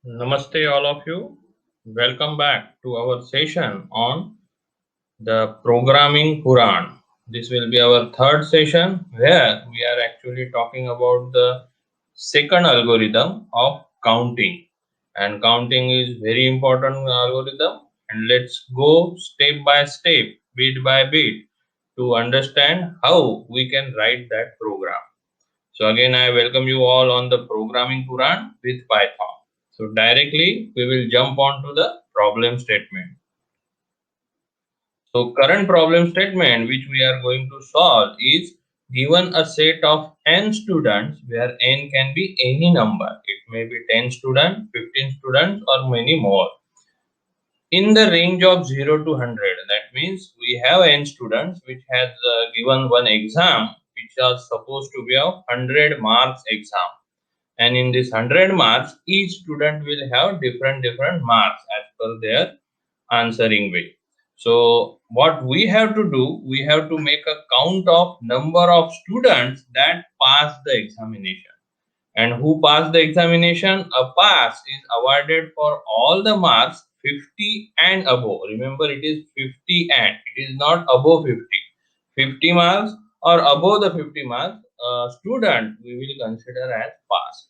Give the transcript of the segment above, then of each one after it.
Namaste, all of you. Welcome back to our session on the programming Quran. This will be our third session where we are actually talking about the second algorithm of counting. And counting is very important algorithm. And let's go step by step, bit by bit to understand how we can write that program. So again, I welcome you all on the programming Quran with Python. So directly we will jump on to the problem statement. So current problem statement which we are going to solve is given a set of n students where n can be any number. It may be 10 students, 15 students or many more. In the range of 0 to 100, that means we have n students which has given one exam which is supposed to be a 100 marks exam. And in this 100 marks, each student will have different marks as per their answering way. So what we have to do, we have to make a count of number of students that pass the examination. And who passed the examination? A pass is awarded for all the marks 50 and above. Remember, it is 50 and it is not above 50. 50 marks or above the 50 marks, student we will consider as pass.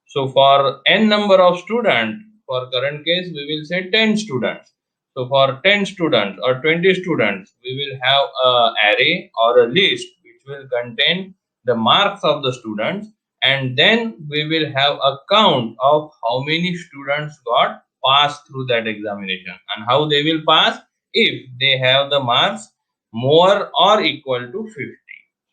So for n number of students, for current case, we will say 10 students. So for 10 students or 20 students, we will have a array or a list which will contain the marks of the students, and then we will have a count of how many students got passed through that examination and how they will pass if they have the marks more or equal to 50.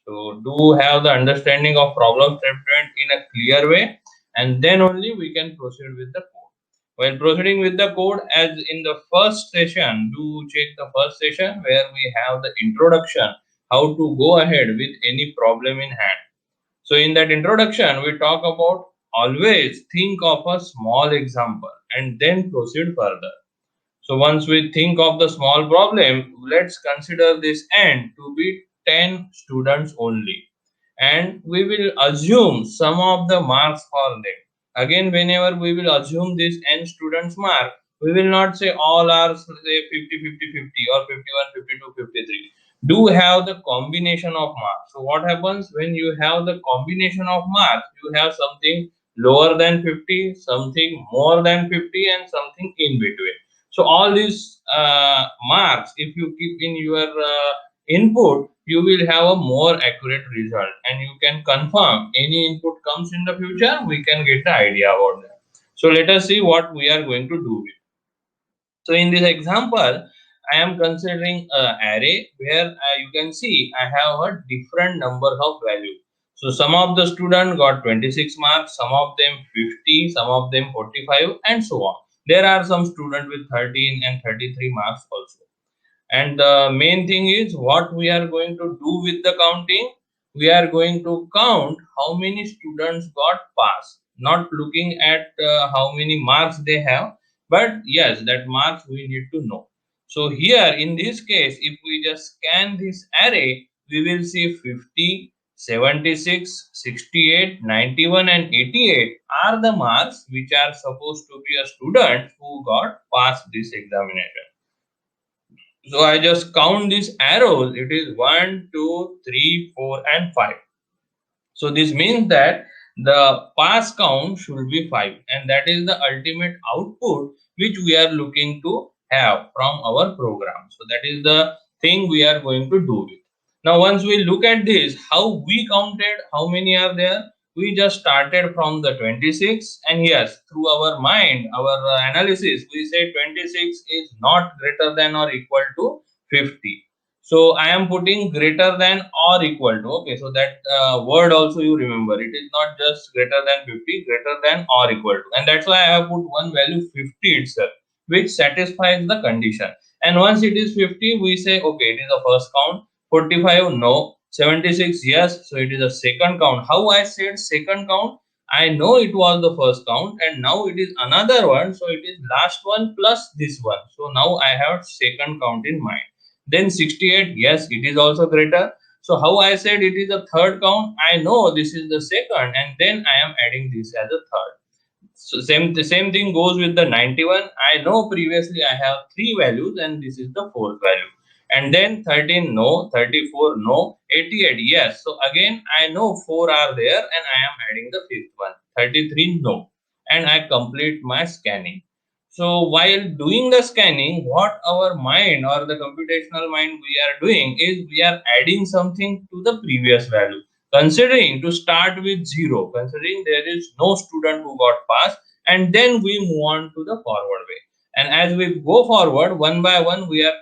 So do have the understanding of problem statement in a clear way, and then only we can proceed with the code. While proceeding with the code, as in the first session, do check the first session where we have the introduction, how to go ahead with any problem in hand. So in that introduction, we talk about always think of a small example and then proceed further. So once we think of the small problem, let's consider this n to be 10 students only. And we will assume some of the marks for them. Again, whenever we will assume this n students mark, we will not say all are say 50, 50, 50 or 51, 52, 53. Do have the combination of marks. So what happens when you have the combination of marks? You have something lower than 50, something more than 50 and something in between. So all these marks, if you keep in your input, you will have a more accurate result, and you can confirm any input comes in the future, we can get the idea about that. So let us see what we are going to do with. So in this example, I am considering an array where you can see I have a different number of values. So some of the students got 26 marks, some of them 50, some of them 45 and so on. There are some students with 13 and 33 marks also. And the main thing is what we are going to do with the counting. We are going to count how many students got passed, not looking at how many marks they have, but yes, that marks we need to know. So here in this case, if we just scan this array, we will see 50, 76, 68, 91 and 88 are the marks which are supposed to be a student who got passed this examination. So I just count these arrows. It is 1, 2, 3, 4, and 5. So this means that the pass count should be 5, and that is the ultimate output which we are looking to have from our program. So that is the thing we are going to do with. Now once we look at this, how we counted, how many are there? We just started from the 26, and yes, through our mind, our analysis, we say 26 is not greater than or equal to 50. So I am putting greater than or equal to. Okay, so that word also you remember. It is not just greater than 50, greater than or equal to. And that's why I have put one value 50 itself, which satisfies the condition. And once it is 50, we say, okay, it is the first count. 45, no. 76, yes. So it is a second count. How I said second count? I know it was the first count, and now it is another one. So it is last one plus this one. So now I have second count in mind. Then 68, yes, it is also greater. So how I said it is a third count? I know this is the second, and then I am adding this as a third. So the same thing goes with the 91. I know previously I have three values and this is the fourth value. And then 13 no, 34 no, 88 yes. So again I know four are there and I am adding the fifth one. 33 no. And I complete my scanning. So while doing the scanning, what our mind or the computational mind we are doing is we are adding something to the previous value. Considering to start with 0, considering there is no student who got passed, and then we move on to the forward way. And as we go forward, one by one, we are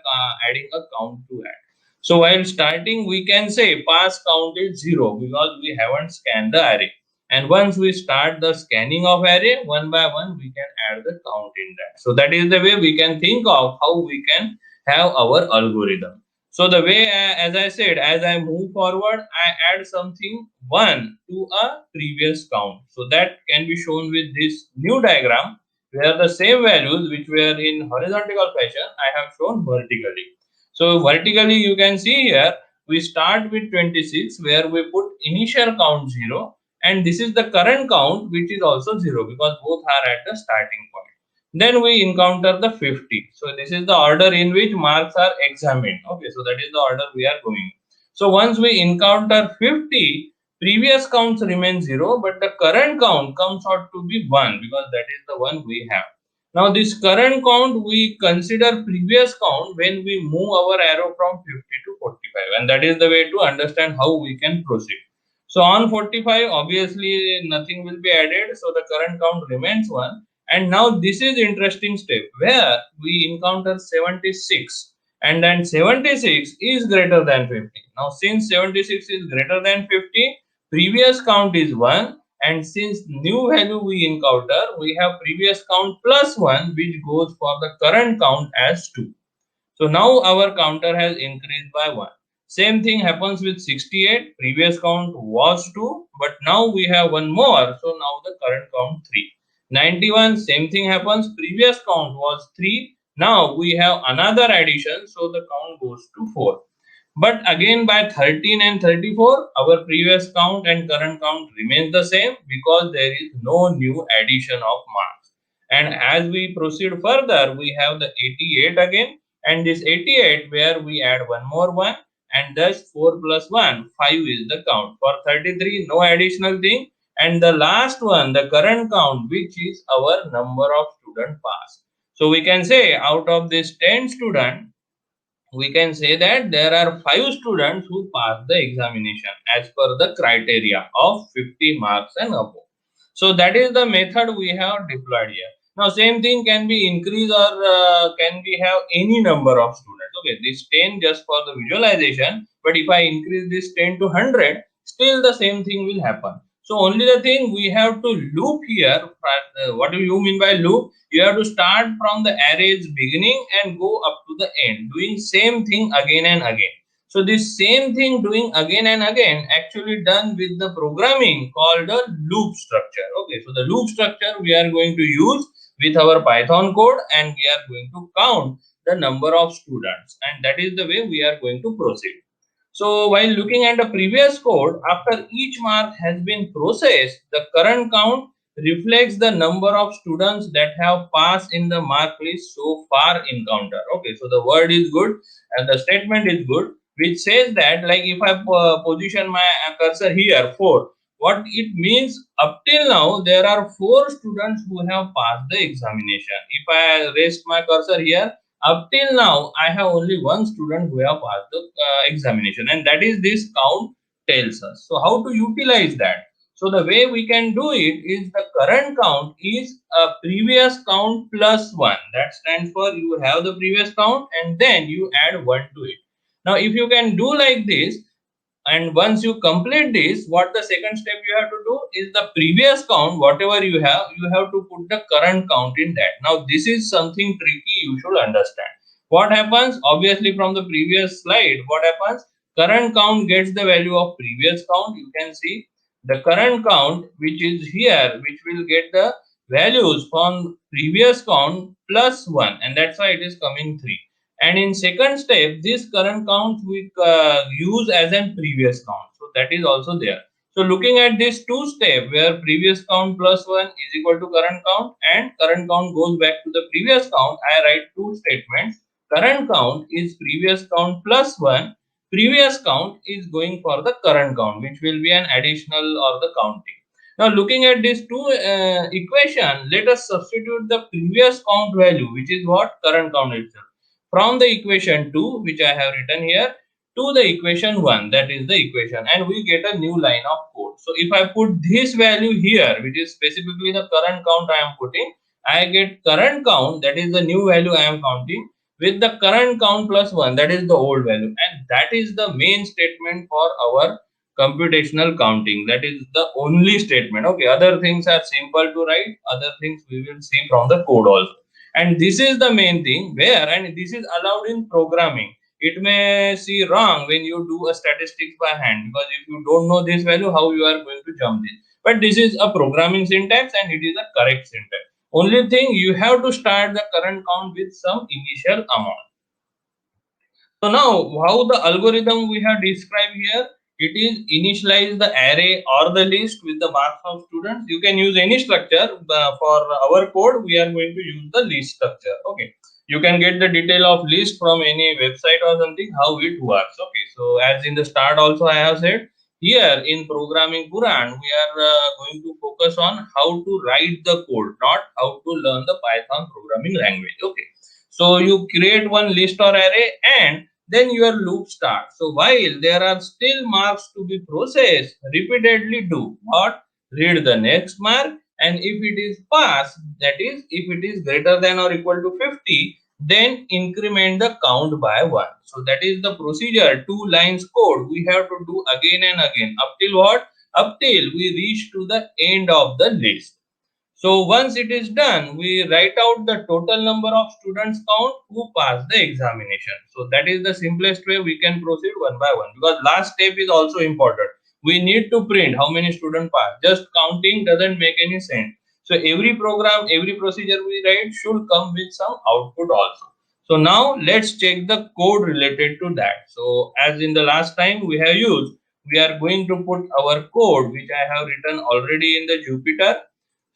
adding a count to add. So while starting, we can say pass count is 0 because we haven't scanned the array. And once we start the scanning of array, one by one, we can add the count in that. So that is the way we can think of how we can have our algorithm. So the way, as I said, as I move forward, I add something 1 to a previous count. So that can be shown with this new diagram where the same values which were in horizontal fashion, I have shown vertically. So vertically you can see here, we start with 26 where we put initial count 0 and this is the current count which is also 0 because both are at the starting point. Then we encounter the 50. So this is the order in which marks are examined. Okay, so that is the order we are going. So once we encounter 50, previous counts remain 0, but the current count comes out to be 1 because that is the one we have. Now this current count we consider previous count when we move our arrow from 50 to 45, and that is the way to understand how we can proceed. So on 45 obviously nothing will be added, so the current count remains 1. And now this is interesting step where we encounter 76 and then 76 is greater than 50. Now since 76 is greater than 50, previous count is 1, and since new value we encounter, we have previous count plus 1 which goes for the current count as 2. So now our counter has increased by 1. Same thing happens with 68. Previous count was 2, but now we have one more. So now the current count 3. 91, same thing happens. Previous count was 3. Now we have another addition. So the count goes to 4. But again by 13 and 34, our previous count and current count remains the same because there is no new addition of marks. And as we proceed further, we have the 88 again, and this 88 where we add one more 1, and thus 4 plus 1, 5 is the count. For 33, no additional thing. And the last one, the current count, which is our number of student passed. So we can say out of this 10 student, we can say that there are 5 students who pass the examination as per the criteria of 50 marks and above. So that is the method we have deployed here. Now same thing can be increased or can we have any number of students. Okay, this 10 just for the visualization, but if I increase this 10 to 100, still the same thing will happen. So only the thing we have to loop here. What do you mean by loop? You have to start from the array's beginning and go up to the end, doing same thing again and again. So this same thing doing again and again actually done with the programming called a loop structure. Okay, so the loop structure we are going to use with our Python code, and we are going to count the number of students, and that is the way we are going to proceed. So while looking at the previous code, after each mark has been processed, the current count reflects the number of students that have passed in the mark list so far encounter. Okay, so the word is good and the statement is good, which says that like if I position my cursor here 4, what it means up till now there are 4 students who have passed the examination. If I rest my cursor here, up till now I have only one student who have passed the examination, and that is this count tells us. So how to utilize that? So the way we can do it is the current count is a previous count plus 1. That stands for you have the previous count and then you add 1 to it. Now if you can do like this, and once you complete this, what the second step you have to do is the previous count, whatever you have to put the current count in that. Now this is something tricky you should understand. What happens? Obviously from the previous slide, what happens? Current count gets the value of previous count. You can see the current count which is here, which will get the values from previous count plus 1, and that's why it is coming 3. And in second step, this current count we use as an previous count. So that is also there. So looking at this two step where previous count plus 1 is equal to current count and current count goes back to the previous count, I write two statements. Current count is previous count plus 1. Previous count is going for the current count, which will be an additional or the counting. Now looking at these two equation, let us substitute the previous count value, which is what current count itself, from the equation 2, which I have written here, to the equation 1, that is the equation, and we get a new line of code. So if I put this value here, which is specifically the current count I am putting, I get current count, that is the new value I am counting, with the current count plus 1, that is the old value, and that is the main statement for our computational counting. That is the only statement. Okay, other things are simple to write, other things we will see from the code also, and this is the main thing where, and this is allowed in programming. It may see wrong when you do a statistics by hand, because if you don't know this value, how you are going to jump this. But this is a programming syntax and it is a correct syntax. Only thing, you have to start the current count with some initial amount. So now, how the algorithm we have described here, it is initialize the array or the list with the marks of students. You can use any structure. For our code, we are going to use the list structure. Okay. You can get the detail of list from any website or something, how it works. Okay. So as in the start also I have said, here in programming Quran, we are going to focus on how to write the code, not how to learn the Python programming language. Okay. So you create one list or array and then your loop starts. So while there are still marks to be processed, repeatedly do what? Read the next mark, and if it is passed, that is if it is greater than or equal to 50, then increment the count by 1. So that is the procedure, 2 lines code we have to do again and again, up till what? Up till we reach to the end of the list. So once it is done, we write out the total number of students count who passed the examination. So that is the simplest way we can proceed one by one, because last step is also important. We need to print how many students pass. Just counting doesn't make any sense. So every program, every procedure we write should come with some output also. So now let's check the code related to that. So as in the last time we have used, we are going to put our code, which I have written already in the Jupyter.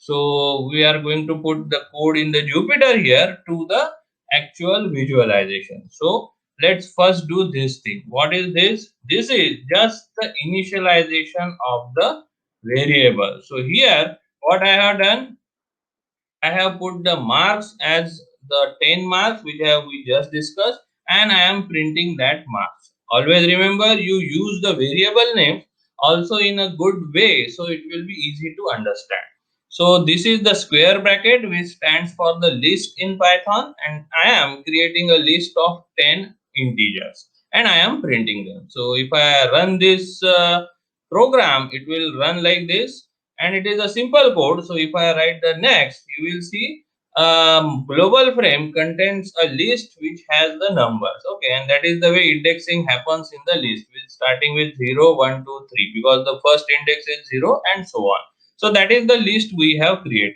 So we are going to put the code in the Jupyter here to the actual visualization. So let's first do this thing. What is this? This is just the initialization of the variable. So here what I have done, I have put the marks as the 10 marks which we just discussed, and I am printing that marks. Always remember, you use the variable name also in a good way, so it will be easy to understand. So this is the square bracket which stands for the list in Python, and I am creating a list of 10 integers and I am printing them. So if I run this program, it will run like this, and it is a simple code. So if I write the next, you will see global frame contains a list which has the numbers. Okay, and that is the way indexing happens in the list, with starting with 0, 1, 2, 3, because the first index is 0 and so on. So that is the list we have created.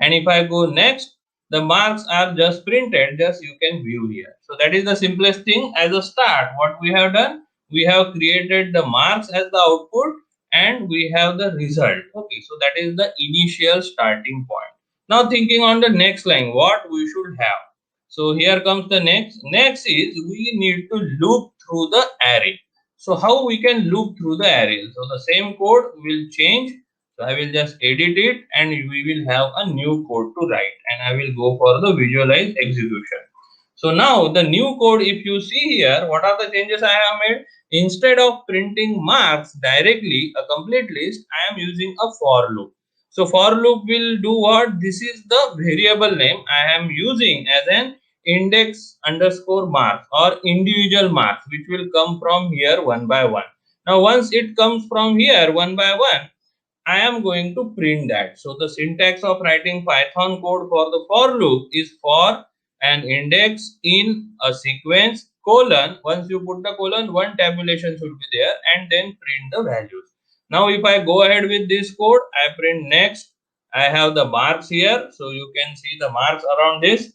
And if I go next, the marks are just printed, just you can view here. So that is the simplest thing. As a start, what we have done, we have created the marks as the output and we have the result. Okay, so that is the initial starting point. Now thinking on the next line, what we should have. So here comes the next. Next is we need to loop through the array. So how we can loop through the array? So the same code will change. So I will just edit it and we will have a new code to write, and I will go for the visualize execution. So now the new code, if you see here, what are the changes I have made? Instead of printing marks directly, a complete list, I am using a for loop. So for loop will do what? This is the variable name I am using as an index underscore marks or individual marks, which will come from here one by one. Now once it comes from here one by one, I am going to print that. So the syntax of writing Python code for the for loop is for an index in a sequence colon. Once you put the colon, one tabulation should be there, and then print the values. Now if I go ahead with this code, I print next. I have the marks here, so you can see the marks around this.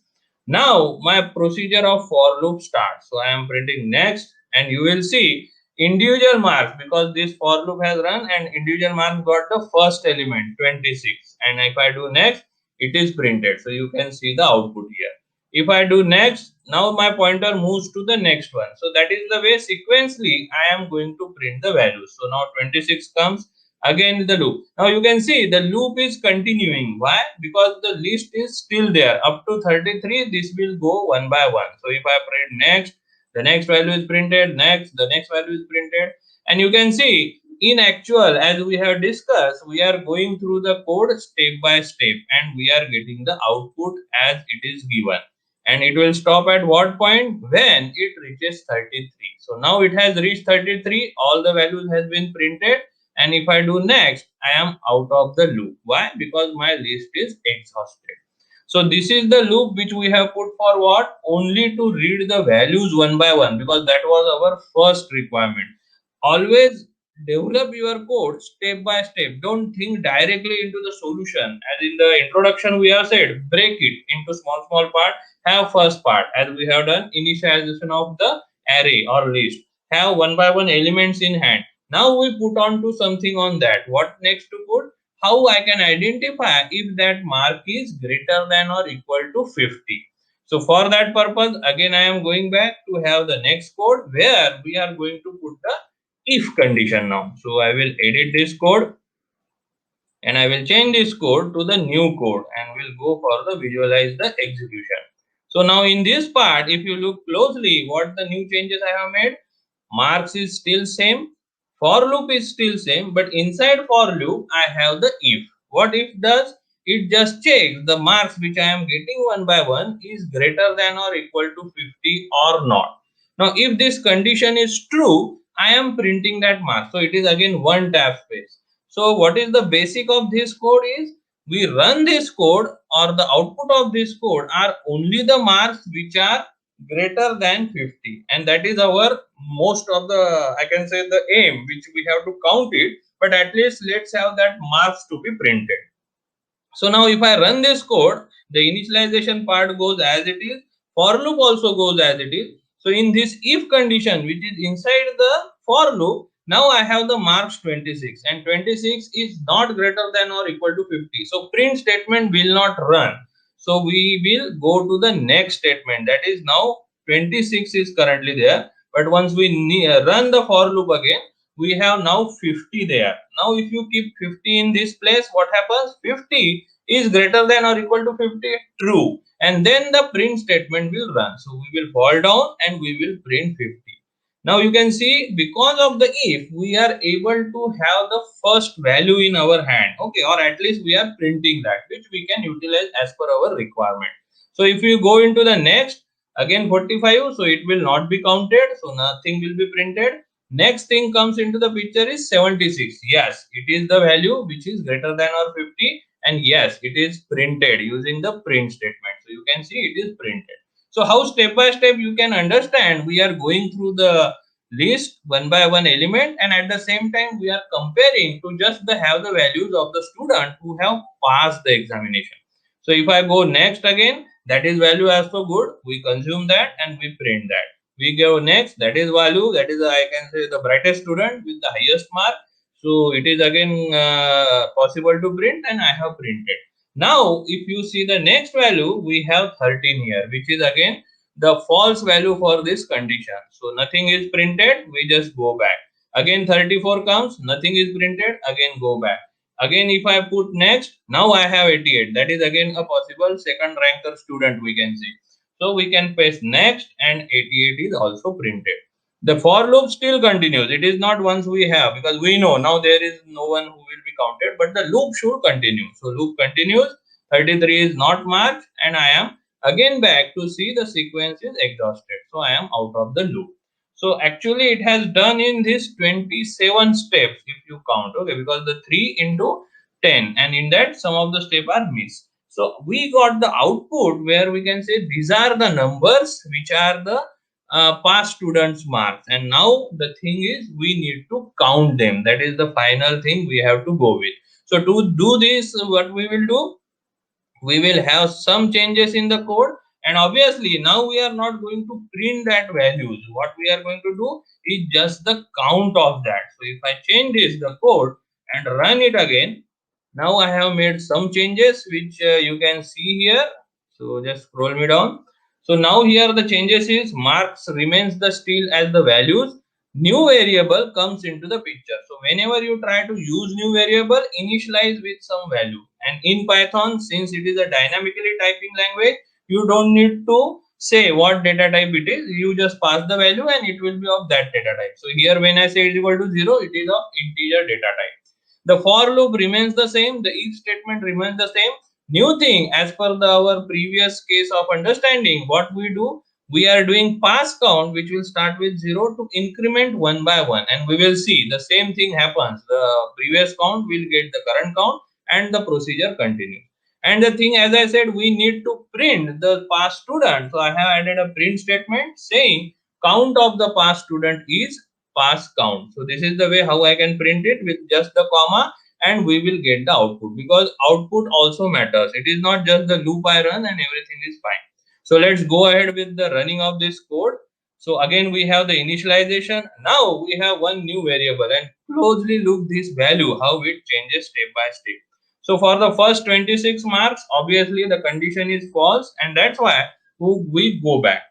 Now my procedure of for loop starts. So I am printing next, and you will see individual marks, because this for loop has run and individual marks got the first element 26, and if I do next, it is printed. So you can see the output here. If I do next, now my pointer moves to the next one. So that is the way sequentially I am going to print the values. So now 26 comes, again the loop. Now you can see the loop is continuing. Why? Because the list is still there up to 33. This will go one by one. So if I print next, the next value is printed, next, the next value is printed, and you can see in actual, as we have discussed, we are going through the code step by step and we are getting the output as it is given, and it will stop at what point? When it reaches 33. So now it has reached 33, all the values has been printed, and if I do next, I am out of the loop. Why? Because my list is exhausted. So this is the loop which we have put for what? Only to read the values one by one, because that was our first requirement. Always develop your code step by step. Don't think directly into the solution. As in the introduction we have said, break it into small part. Have first part, as we have done initialization of the array or list. Have one by one elements in hand. Now we put on to something on that. What next to put? How I can identify if that mark is greater than or equal to 50. So for that purpose, again I am going back to have the next code where we are going to put the if condition now. So I will edit this code and I will change this code to the new code and will go for the visualize the execution. So now in this part, if you look closely, what the new changes I have made, marks is still same, for loop is still same, but inside for loop I have the if. What if does? It just checks the marks which I am getting one by one is greater than or equal to 50 or not. Now if this condition is true, I am printing that mark. So it is again one tab space. So what is the basic of this code is, we run this code or the output of this code are only the marks which are greater than 50, and that is our most of the, I can say, the aim which we have to count it, but at least let's have that marks to be printed. So now if I run this code, the initialization part goes as it is, for loop also goes as it is. So in this if condition which is inside the for loop, now I have the marks 26 and 26 is not greater than or equal to 50. So print statement will not run. So we will go to the next statement, that is now 26 is currently there, but once we run the for loop again, we have now 50 there. Now if you keep 50 in this place, what happens? 50 is greater than or equal to 50, true, and then the print statement will run. So we will fall down and we will print 50. Now you can see, because of the if, we are able to have the first value in our hand, okay, or at least we are printing that, which we can utilize as per our requirement. So if you go into the next, again 45, so it will not be counted, so nothing will be printed. Next thing comes into the picture is 76. Yes, it is the value which is greater than or 50, and yes, it is printed using the print statement. So you can see it is printed. So how step by step you can understand, we are going through the list one by one element, and at the same time we are comparing to just have the values of the student who have passed the examination. So if I go next again, that is value as so good, we consume that and we print that. We go next, that is value, that is I can say the brightest student with the highest mark. So it is again possible to print, and I have printed. Now if you see the next value, we have 13 here, which is again the false value for this condition. So nothing is printed, we just go back. Again 34 comes, nothing is printed, again go back. Again if I put next, now I have 88, that is again a possible second ranker student, we can see. So we can paste next and 88 is also printed. The for loop still continues. It is not once we have, because we know now there is no one who will be counted, but the loop should continue. So loop continues, 33 is not marked, and I am again back to see the sequence is exhausted. So I am out of the loop. So actually it has done in this 27 steps if you count, okay, because the 3 into 10, and in that some of the steps are missed. So we got the output where we can say these are the numbers which are the past students marks, and now the thing is we need to count them. That is the final thing we have to go with. So to do this, what we will do, we will have some changes in the code, And obviously now we are not going to print that values. What we are going to do is just the count of that. So if I change this the code and run it again, now I have made some changes which you can see here. So just scroll me down. So now here the changes is marks remains the still as the values. New variable comes into the picture. So whenever you try to use new variable, initialize with some value. And in Python, since it is a dynamically typing language, you don't need to say what data type it is. You just pass the value and it will be of that data type. So here when I say it is equal to 0, it is of integer data type. The for loop remains the same, the if statement remains the same. New thing as per our previous case of understanding, what we do, we are doing pass count which will start with 0 to increment one by one, and we will see the same thing happens. The previous count will get the current count and the procedure continues. And the thing, as I said, we need to print the past student. So I have added a print statement saying count of the past student is pass count. So this is the way how I can print it with just the comma, and we will get the output, because output also matters. It is not just the loop I run and everything is fine. So let's go ahead with the running of this code. So again we have the initialization. Now we have one new variable, and closely look this value how it changes step by step. So for the first 26 marks, obviously the condition is false, and that's why we go back.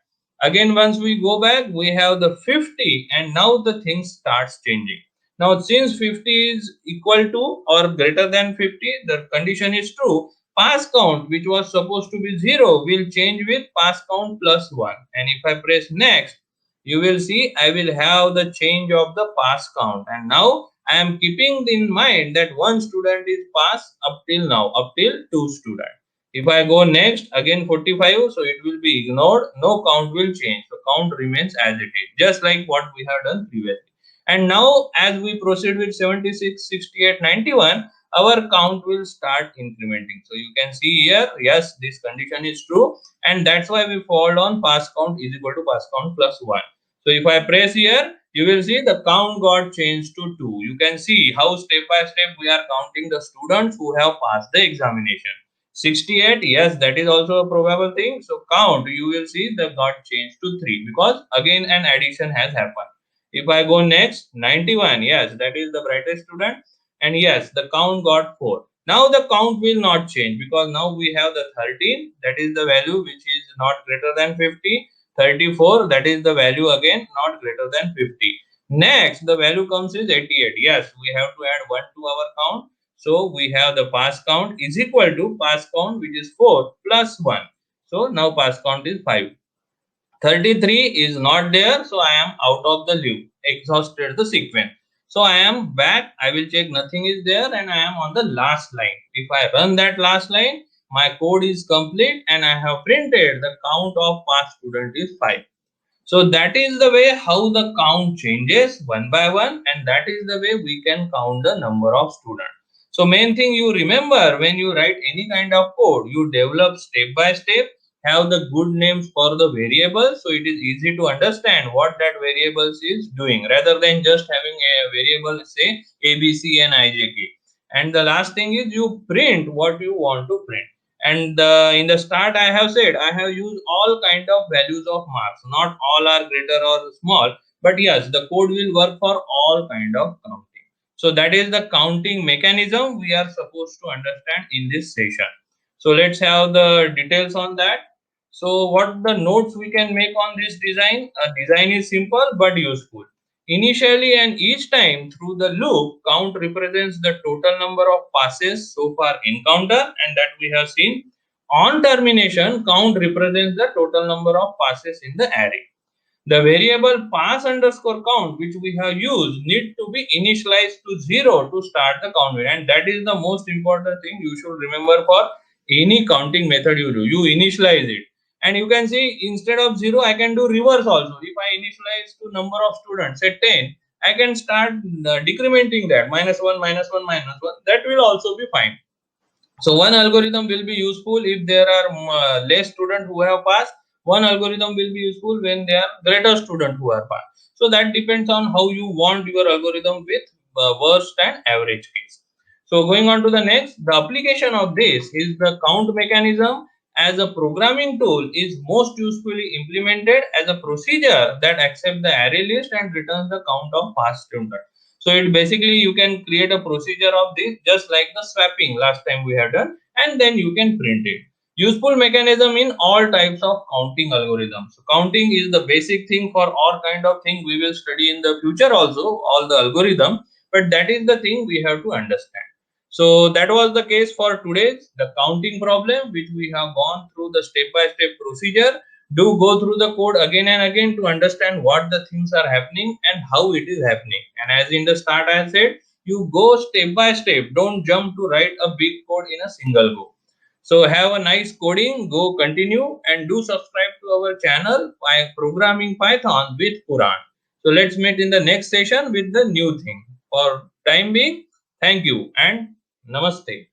Again, once we go back, we have the 50, and now the thing starts changing. Now, since 50 is equal to or greater than 50, the condition is true. Pass count, which was supposed to be 0, will change with pass count plus 1. And if I press next, you will see I will have the change of the pass count. And now I am keeping in mind that one student is passed up till now, up till two students. If I go next, again 45, so it will be ignored. No count will change. So count remains as it is, just like what we have done previously. And now as we proceed with 76, 68, 91, our count will start incrementing. So you can see here, yes, this condition is true. And that's why we fall on pass count is equal to pass count plus 1. So if I press here, you will see the count got changed to 2. You can see how step by step we are counting the students who have passed the examination. 68, yes, that is also a probable thing. So count, you will see the got changed to 3, because again an addition has happened. If I go next, 91, yes, that is the brightest student, and yes, the count got 4. Now the count will not change, because now we have the 13, that is the value which is not greater than 50. 34, that is the value again not greater than 50. Next the value comes is 88. Yes, we have to add 1 to our count. So we have the pass count is equal to pass count, which is 4 plus 1. So now pass count is 5. 33 is not there, so I am out of the loop, exhausted the sequence. So I am back, I will check nothing is there, and I am on the last line. If I run that last line, my code is complete and I have printed the count of past student is 5. So that is the way how the count changes one by one, and that is the way we can count the number of students. So main thing you remember, when you write any kind of code, you develop step by step, have the good names for the variables, so it is easy to understand what that variables is doing, rather than just having a variable say ABC and IJK. And the last thing is you print what you want to print. And in the start I have said I have used all kind of values of marks. Not all are greater or small, but yes, the code will work for all kind of counting. So that is the counting mechanism we are supposed to understand in this session. So let's have the details on that. So what the notes we can make on this design? A design is simple but useful. Initially and each time through the loop, count represents the total number of passes so far encounter, and that we have seen. On termination, count represents the total number of passes in the array. The variable pass underscore count which we have used need to be initialized to 0 to start the count, and that is the most important thing you should remember for any counting method you do. You initialize it, and you can see instead of 0 I can do reverse also. If I initialize to number of students say 10, I can start decrementing that -1 -1 -1. That will also be fine. So one algorithm will be useful if there are less students who have passed. One algorithm will be useful when there are greater students who are passed. So that depends on how you want your algorithm with worst and average case. So going on to the next, the application of this is the count mechanism as a programming tool is most usefully implemented as a procedure that accepts the array list and returns the count of past students. So it basically you can create a procedure of this just like the swapping last time we have done, and then you can print it. Useful mechanism in all types of counting algorithms. So counting is the basic thing for all kind of thing we will study in the future also, all the algorithm, but that is the thing we have to understand. So that was the case for today's the counting problem, which we have gone through the step by step procedure. Do go through the code again and again to understand what the things are happening and how it is happening. And as in the start I said, you go step by step. Don't jump to write a big code in a single go. So have a nice coding, go continue, and do subscribe to our channel by programming Python with Quran. So let's meet in the next session with the new thing. For time being, thank you and namaste.